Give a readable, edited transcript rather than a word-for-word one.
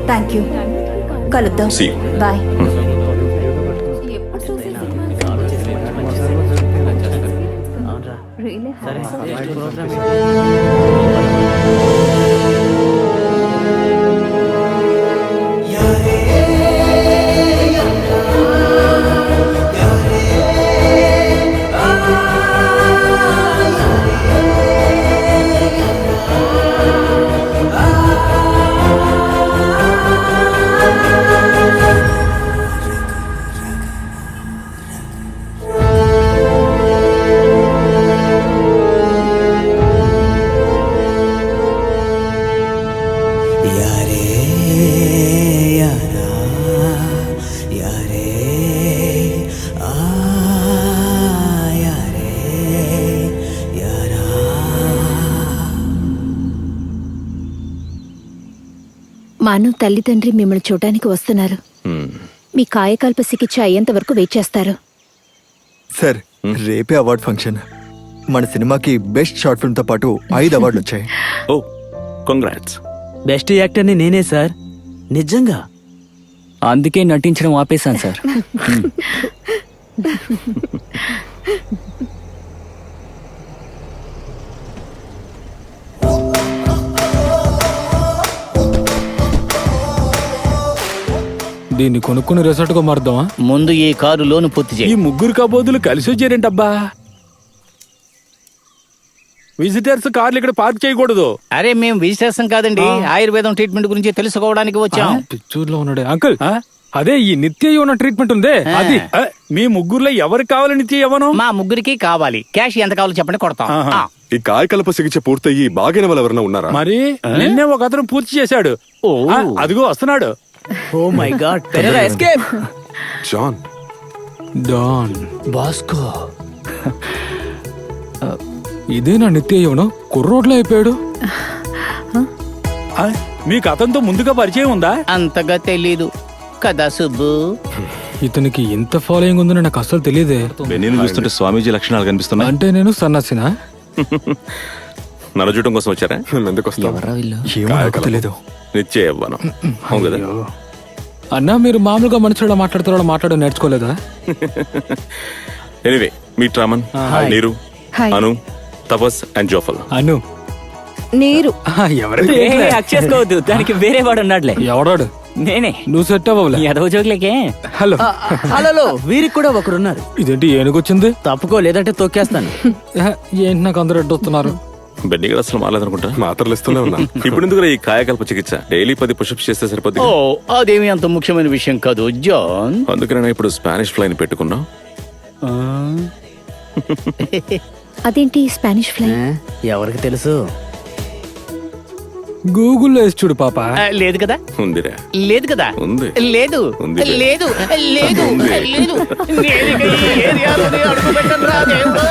Thank you, కలుద్దాం, bye. మాను తల్లిదండ్రి మిమ్మల్ని చూడడానికి వస్తున్నారు. మీ కాయకల్ప చికిత్స అయ్యేంత వరకు వెయిట్ చేస్తారు. సార్, రేపే అవార్డ్ ఫంక్షన్. మన సినిమాకి బెస్ట్ షార్ట్ ఫిల్మ్ తో పాటు 5 అవార్డులు వచ్చాయి. ఓ కంగ్రాట్స్. బెస్ట్ యాక్టర్ని నేనే సార్, నిజంగా. అందుకే నటించడం ఆపేశాను సార్. దీన్ని కొనుక్కుని రిసార్ట్ గా మారుదామా? ముందు ఈ కారు లోను పూర్తి ఈ చేయి. ముగ్గురు కబోదులు కలిసి వచ్చారేంటబ్బా? విజిటర్స్ కార్లు ఇక్కడ పార్క్ చేయకూడదు. అరే మేము విజిటేషన్ కాదండి, ఆయుర్వేదం ట్రీట్మెంట్ గురించి తెలుసుకోవడానికి వచ్చాం. పిచ్చూర్లో ఉన్నాడే అంకుల్. అదే ఈ నిత్య యవన ట్రీట్మెంట్ ఉందే అది. మీ ముగ్గురులో ఎవరికి కావాలి నిత్య యవనం? మా ముగ్గురికి కావాలి. క్యాష్ ఎంత కావాలో చెప్పండి, కొడతాం. ఈ కాయకల్ప చికిత్స పూర్తయి బాగైన వాళ్ళు ఎవరైనా ఉన్నారా? మరి నిన్నే ఒక అతను పూర్తి చేశాడు. అదిగో వస్తున్నాడు. Oh my god, escape. John, Don, Bosco. ఇదే నా నిత్య యవనం. కుర్రోడ్లో అయిపోయాడు. మీకు అతనితో ముందుగా పరిచయం ఉందా? అంతగా తెలీదు కదా సుబ్బు. ఇతనికి ఇంత ఫాలోయింగ్ ఉందని నాకు అసలు తెలియదే. బెన్నీని చూస్తుంటే స్వామీజీ లక్షణాలు కనిపిస్తున్నాయి. అంటే నేను సన్నాసినా? నన్ను చూడటం కోసం వచ్చారా? ఎందుకు వస్తాం? తెలీదు. నిత్య యవ్వనం అవును కదా. అన్నా, మీరు మామూలుగా మనుషుల మాట్లాడుతారో మాట్లాడో నేర్చుకోలేదా? ఎనీవే, మీట్ రామన్, నీరు, అను, తపస్ అండ్ జోఫల్. అను, నీరు. చేసుకోవద్దు, దానికి వేరే వాడు ఉన్నాడులే. ఎవడాడు? నేనే. నువ్వు సెట్ అవ్వలే. ఎదవ జోకులకే. హలో హలో, వీరికి కూడా ఒకరున్నారు. ఇదేంటి ఏనుగొచ్చింది? తప్పుకో, లేదంటే తొక్కేస్తాను. ఏంటి నాకు అందరూ అడ్డొస్తున్నారు? బెన్నీ గారు అసలు మాట్లాడనుకుంటా. మాత్రలు ఇస్తూనే ఉన్నా. ఇప్పుడు ఎందుకు ఈ కాయకల్ప చికిత్స? డైలీ 10 పుషప్స్ చేస్తే సరిపోతుంది. ఓ, అదేమి అంత ముఖ్యమైన విషయం కాదు జాన్. అందుకనే ఇప్పుడు స్పానిష్ ఫ్లైన్ పెట్టుకున్నా. అదేంటి స్పానిష్ ఫ్లై? ఎవరికి తెలుసు? గూగుల్లో వేసి చూడు పాప. లేదు కదా? ఉందిరా. లేదు కదా? ఉంది. లేదు. ఉంది. లేదు. లేదు. లేదు. నేను ఈ ఏరియాలోనే అడుగు పెట్టను రా దేవుడా.